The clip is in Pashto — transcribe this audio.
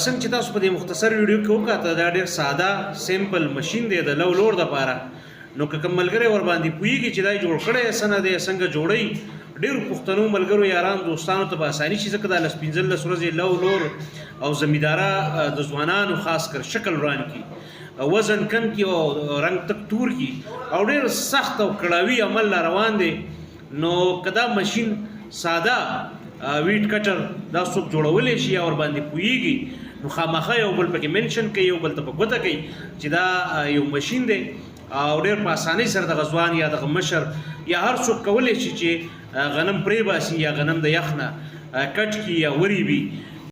څنګه چې تاسو په دې مختصر ویډیو کې وکړه دا ډېر ساده سیمپل ماشین دی د لو لور دپاره نو که کوم ملګری ور باندې پوهېږي چې دا یې جوړ کړی څه نه دی څنګه جوړوي ډېرو پښتنو ملګرو یارانو دوستانو ته به اساني شي ځکه دا 15 ورځې لو لور او زمینداره د ځوانانو خاص کر شکل روان کی وزن کم کی او رنگ تک تور کی او ډېر سخت او کړاوي عمل روان دی نو کدا ماشین ساده ویټ کټر دا څوک جوړولی شي او ور باندې پوهېږي نو خامخا یو بل پکې منشن کوي یو بل ته په ګوته کوي چې دا یو ماشین دی او ډېر په اسانۍ سره دغه ځوان یا دغه مشر یا هر څوک کولی شي چې غنم پرې باسي یا غنم د یخ نه کټ کي یا وری وي